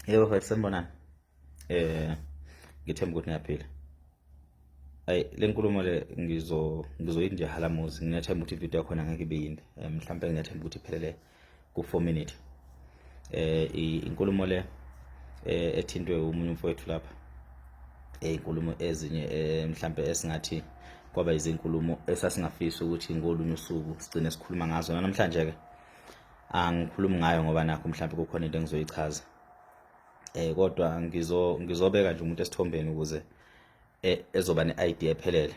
Yebo mfethu sanibonani. Ngithemba ukuthi niyaphila. Le nkulumo le ngizoyithi nje halamuzi. Ngiyathemba ukuthi ivideo yakhona ngeke ibe yinde. Mhlawumbe ngiyathemba ukuthi iphelele ku4 minutes. Inkulumo le ethintwe umunye umfowethu lapha. Inkulumo ezinye mhlawumbe esingathi kwaba izinkulumo esasingafisa ukuthi ngolunye usuku sigcine sikhuluma ngazo. Namhlanje ke angikhulumi ngayo ngoba nakho mhlawumbe kukhona into engizoyichaza. Kodwa ngizobeka nje umuntu esithombeni ukuze ezoba ne-idea ephelele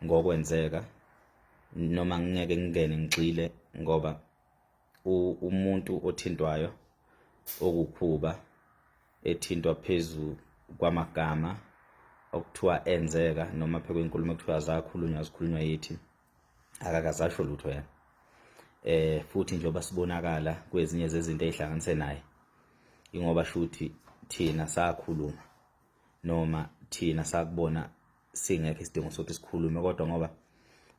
ngokwenzeka, noma ngeke ngingene ngixile ngoba umuntu othintwayo okukhuba ethintwa phezu kwamagama okuthiwa enzeka, noma phekwe inkulumo ekuthiwa zikhulunywa yithi akakazasho lutho yena. Futhi njengoba sibonakala kwezinye zezinto ezihlanganise naye, ingoba shuthi thina sakhuluma noma thina sakubona singekho isidingo sokuthi sikhulume, kodwa ngoba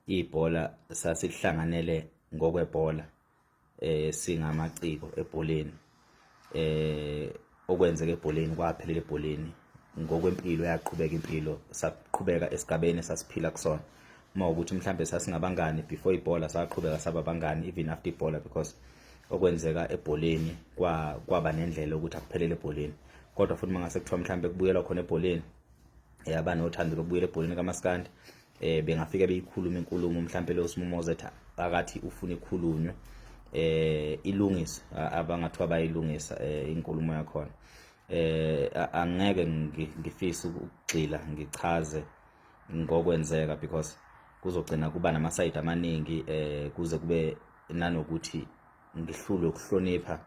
ibhola sasihlanganele ngokwebhola, singamaciko ebholeni, okwenzeka ebholeni kwaphelela ebholeni. Ngokwempilo yaqhubeka impilo, saqhubeka esigabeni sasiphila kusona. Uma ukuthi mhlambe sasingabangani before ibhola, saqhubeka saba abangani even after ibhola, because okwenzeka ebholeni kwaba nendlela ukuthi akuphelele ebholeni. Kodwa futhi mangase kuthiwa mhlambe kubuyelwa khona ebholeni, abanothando lokubuyela ebholeni kaMaskandi, bengafika beyikhuluma inkulumo mhlambe lo Simomoza ethi akathi ufuna ikhulunywe, ilungise abangathiwa bayilungisa inkulumo yakhona. Angeke ngifise ukugxila ngichaze ngokwenzeka, because kuzogcina kuba namasayidi amaningi, kuze kube nanokuthi ngihlulwe ukuhlonipha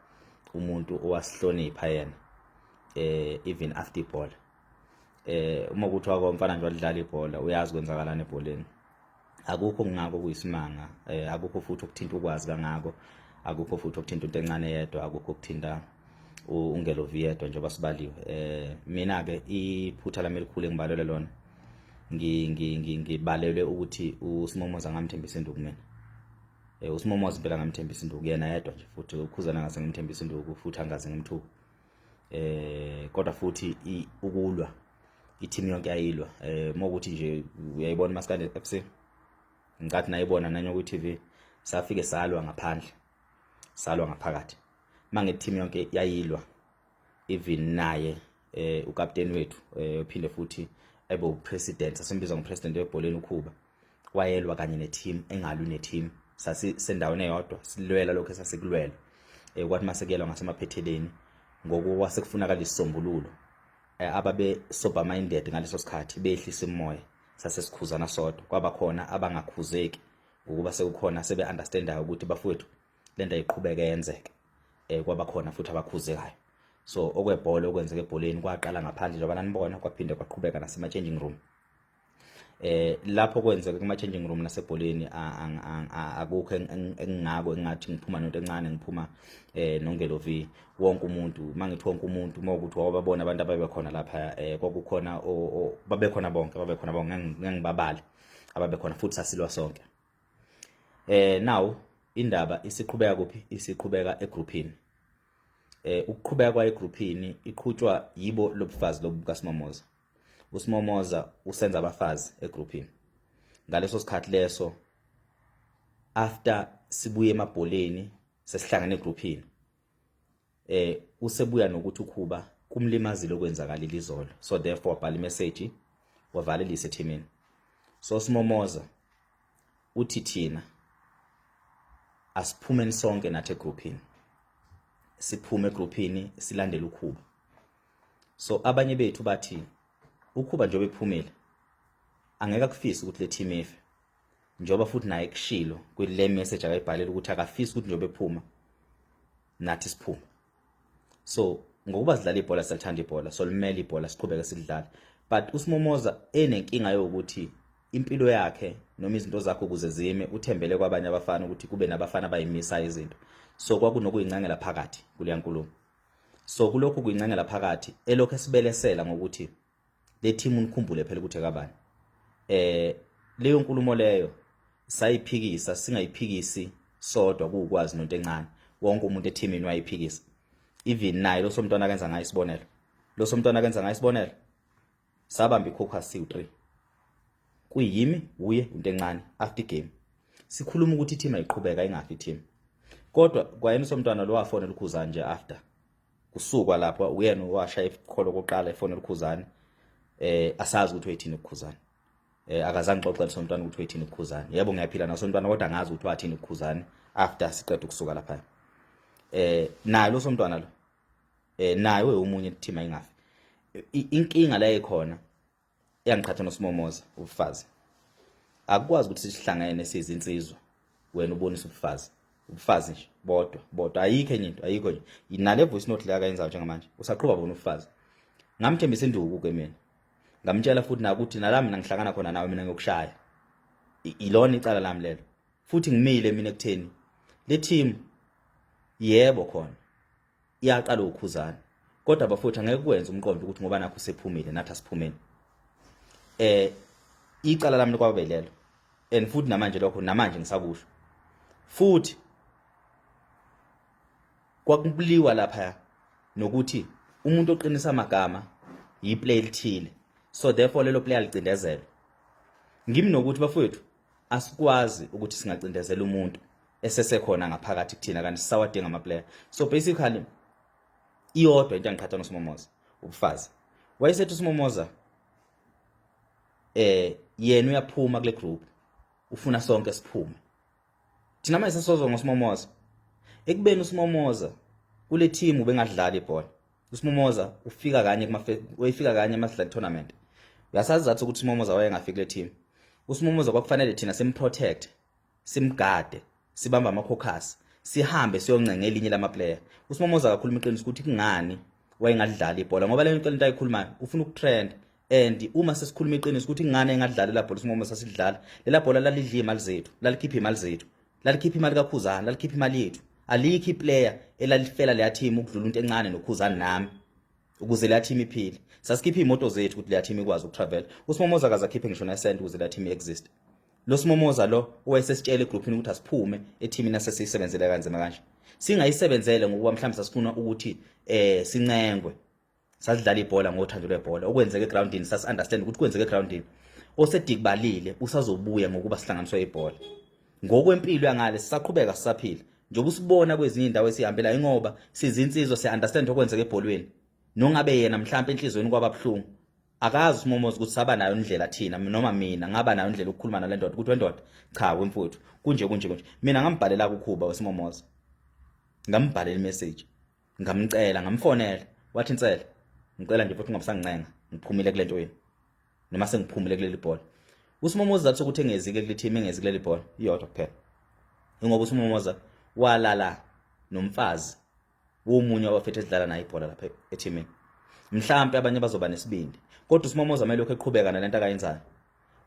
umuntu owasihlonipha yena even after ibhola. Uma ukuthi wakomfana nje wadlala ibhola uyazi kwenzakalana ebholeni, akukho ngako kuyisimanga, akukho futhi ukuthinta ukwazi kangako, akukho futhi ukuthinta into encane yedwa, akukho ukuthinta ungelovi yedwa njengoba sibaliwe. Mina ke iphutha lami elikhulu engibalelwe lona, ngibalelwe ukuthi uSimomoza ngamthembisa induku mina. uSimomoza impela ngamthembisa induku yena yedwa nje, futhi ukhuzana ngase ngimthembisa induku, futhi angaze ngimthuka. Kodwa futhi ukulwa i-team yonke yayilwa. Mokuthi nje uyayibona Maskandi FC, ngicathi nayibona nanye ku TV, safike salwa ngaphandle, salwa ngaphakathi. Mange team yonke yayilwa, even naye ukapteni wethu ophinde futhi ebe upresident, sasimbiza ngopresident webholeni uKhuba, wayelwa kanye neteam engalwi neteam. Sasisendaweni eyodwa silwela lokho esasikulwela. Kwathi masekuyelwa ngasemaphetheleni ngokwase kufunakala isisombululo, ababe sober minded ngaleso sikhathi behlisa imoya, sasesikhuzana sodwa. Kwaba khona abangakhuzeki ukuba sekukhona sebe understandayo ukuthi bafowethu lento ayiqhubeke yenzeke. Kwaba khona futhi abakhuzekayo. So okwebhola okwenzeka ebholeni kwaqala ngaphandle njengoba nanibona, kwaphinde kwaqhubeka nasema changing room. Lapho kwenzeka kuma changing room nasebholeni akukho engingako engathi ngiphuma nento encane, ngiphuma nongelovi. Wonke umuntu, mangithi wonke umuntu, mawukuthi wababona abantu ababekhona lapha, kwakukhona babekhona bonke ngangibabali ababekhona, futhi sasilwa sonke. Now indaba isiqhubeka kuphi? Isiqhubeka egroupini. Ukuqhubeka kwa egroupini iqhutshwa yibo lobufazi lobu kaSimomoza. uSimomoza usenza abafazi egroupini. Ngaleso sikhathi leso, after sibuye emabholeni sesihlangana egroupini, usebuya nokuthi uKhuba kumlimazile okwenzakalile izolo, so therefore wabhala imessage wavalelisa ethimini. So Simomoza uthi thina asiphumeni sonke nathi egroupini, siphume egroupini silandele uKhuba. So abanye bethu bathi uKhuba njengoba ephumile angeke akufisi ukuthi le team ife, njengoba futhi naye kushilo kule message akayibhalela ukuthi akafisi ukuthi njengoba ephuma nathi siphume. So ngokuba sidlala ibhola, siyathanda ibhola, so limele ibhola siqhubeke sidlala. But uSimomoza enenkinga yokuthi impilo yakhe noma izinto zakhe ukuze zime uthembele kwabanye abafana ukuthi kube nabafana abayimisa izinto. So kwakunokuyincancela phakathi kuleya nkulumo. So kulokho kuyincangela phakathi elokho esibelesela ngokuthi le team unikhumbule phela ukuthi akabani. Leyo nkulumo leyo sayiphikisa, singayiphikisi sodwa kuukwazi nonto encane. Wonke umuntu eteamini wayiphikisa. even naye lo somntwana akenza ngayo isibonelo lo somntwana akenza ngayo isibonelo sabamba iCaucus siwu3 kuyimi uye into encane after game sikhuluma ukuthi i-team ayiqhubeka ingafi i-team kodwa kwayena somntwana lo wafonela uKhuzani nje after kusukwa lapho uyena washaya ikholo koqala efonela uKhuzani asazi ukuthi uyithini uKhuzani akazange xoxela somntwana ukuthi uyithini uKhuzani yebo ngiyaphila naso somntwana kodwa ngazi ukuthi wathini uKhuzani after siqeda ukusuka lapha naye lo somntwana lo naye umunye i-team ayingafi inkinga la ekhona yangiqhatha noSimomoza ubufazi akukwazi ukuthi sihlangene sizinsizwa wena ubonisa ubufazi nje bodwa ayikho enye into ayikho nje inale voice note la kayenzayo njengamanje usaqhubha bona ubufazi ngamthembisa induku ke mina ngamtshela futhi na ukuthi nala mina ngihlangana khona nawe mina ngiyokushaya ilona icala lami lelo futhi ngimile mina ekutheni le team yebo khona iyaqala uKhuzani kodwa bafutha ngeke kwenze umqondo ukuthi ngoba nakho sephumile nathi asiphumeni icala lami likwabelelo and futhi namanje lokho namanje ngisakusho futhi kwakubuliwa lapha nokuthi umuntu oqinisa amagama yiplay elithile so therefore lelo player licindezela ngimi nokuthi bafowethu asikwazi ukuthi singacindezela umuntu esesekhona ngaphakathi kuthina kanti sisawadinga ama player so basically iyodwa into engiqhatha noSimomoza ubufazi wayesethi uSimomoza yena uyaphuma kule group ufuna sonke siphume thina manje sesizwa ngoSimomoza ekubeni uSimomoza kule team ubengadlala ibhola uSimomoza ufika kanye emadlala tournament uyasazi zathi ukuthi uSimomoza wayengafiki kule team uSimomoza kwakufanele thina simprotect simgade sibamba amaCaucus sihambe siyoncenga elinye lama player uSimomoza akakhuluma iqiniso ukuthi kungani wayengadlala ibhola ngoba le nto into ayikhulumayo ufuna ukutrend and uma sesikhuluma iqiniso ukuthi kungani engadlala la bhola uSimomoza sasidlala lela bhola lalidla imali zethu lalikhipha imali zethu lalikhipha imali kaKhuzani lalikhipha imali yethu alikho iplayer elalifela leya team ukudlula into encane noKhuzani nami ukuze leya team iphile sasikhipha imoto zethu ukuthi leya team ikwazi ukutravel uSimomoza akazakhiphe ngisho nesent ukuze leya team exist lo Simomoza lo owayesesitshela egroupini ukuthi asiphume eteamini asesiyisebenzele kanzima kanje singayisebenzele ngokuba mhlawumbe sasifuna ukuthi sincengwe sadlala ibhola ngothando lwebhola okwenzeke egroundini sasi understand ukuthi kwenzeke egroundini osedikubalile usazobuya ngokuba sihlanganiswe ibhola ngokwempilo yangale sisaqhubeka sisaphila njengoba usibona kwezinye indawo esihambela ingoba sizinsizwa siya understand okwenzeke ebholweni nongabe yena mhlawumbe enhlizweni kwababhlungu akazi uSimomoza ukuthi saba nayo indlela thina noma mina ngaba nayo indlela ukukhuluma nale ndoda ukuthi wendoda cha wemfuthu kunje mina ngambhalela kuKhuba weSimomoza ngambhalela imessage ngamcela ngamfonela wathi Nsele ngicela nje futhi ungabisangincenga ngiphumile kule nto yini noma sengiphumile kuleli bhola uSimomoza zathi ukuthi engezike kule team engezi kuleli bhola iyodwa kuphela ingoba uSimomoza walala nomfazi womunye wabafethu edlala naye ibhola lapha eteamini mhlawumbe abanye bazoba nesibindi kodwa uSimomoza manje lokho eqhubeka nalento akayenzayo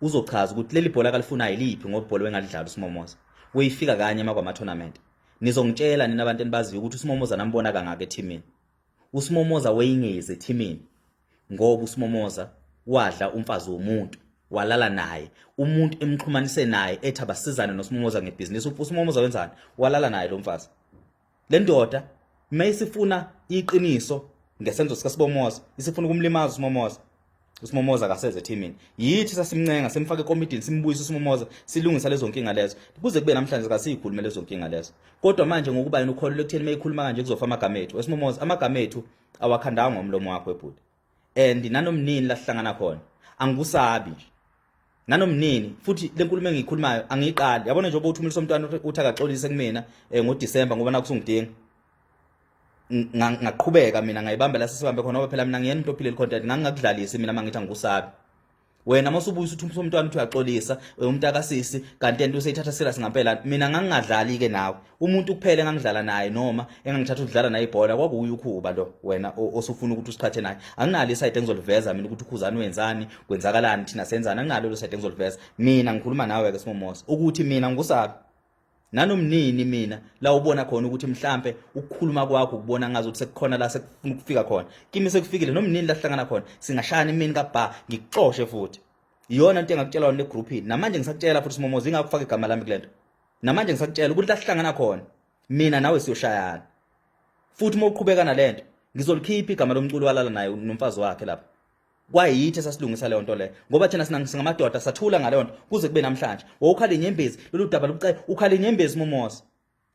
uzochaza ukuthi leli bhola akalifuna yiliphi ngoba ibhola wengadlala uSimomoza uyifika kanye emakwa tournament nizongitshela nina abantu enibaziyo ukuthi uSimomoza nambona kangaka eteamini uSimomoza weyingeze eteamini ngoba uSimomoza wadla umfazi womuntu walala naye umuntu emxhumanise naye ethi abasizane noSimomoza ngebusiness uSimomoza wenzani walala naye lo mfazi le ndoda mayisifuna iqiniso ngesenzo sikaSimomoza isifuna ukumlimaza uSimomoza akaseze eteamini yithi sasimncenga simfake ekomidini simbuyise uSimomoza silungisa lezo nkinga lezo kuze kube namhlanje akasikhuluma lezo nkinga lezo kodwa manje ngokuba yena ukholelwa ekutheni mayikhuluma kanje kuzofa amagama ethu weSimomoza amagama ethu awakhandanga ngomlomo wakho ebhuti and nanomnini lahlangana khona angikusabi nje nanomnini futhi lenkulumo engiyikhulumayo angiyiqali yabona nje ubuthumile somntwana uthi akaxolise kumina ngoDisemba ngoba nakusungidinga ngaqhubeka mina ngayibambela sesibambe khona ngoba phela mina ngiyena umuntu ophile content ngangakudlalisi mina mangithi angikusabi wena masubuye uthi umntwana uthi uyaxolisa umuntu akasisi kanti into useyithatha serious ngempela mina ngangingadlali ke nawe umuntu kuphela engangidlala naye noma engangithatha ukudlala naye ibhola kwakuyi uKhuba lo wena osufuna ukuthi usiphathe naye anginalo iside engizoliveza mina ukuthi uKhuzani wenzani kwenzakalani thina senzani anginalo lo side engizoliveza mina ngikhuluma nawe ke Simomoza ukuthi mina ngikusabi nanomnini mina la ubona khona ukuthi mhlambe ukukhuluma kwakho ukubona ngazi ukuthi sekukhona la sekufuna ukufika khona kimi sekufikile nomnini la hlangana khona singashana imini kaBha ngikuxoshe futhi iyona into engakutshela wona negroupini namanje ngisakutshela futhi Simomoza ingakufaka igama lami kulento namanje ngisakutshela ukuthi la hlangana khona mina nawe siyoshayana futhi uma uqhubeka nalento ngizolikhipha igama lomculo walala naye nomfazi wakhe lapha kwayithi esasilungisa leyo nto leyo ngoba thina singamadoda sathula ngaleyo nto kuze kube namhlanje wawukhala inyembezi lolu daba lubucayi ukhala inyembezi Momoza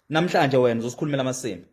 namhlanje wena uzosikhulumela amasimbi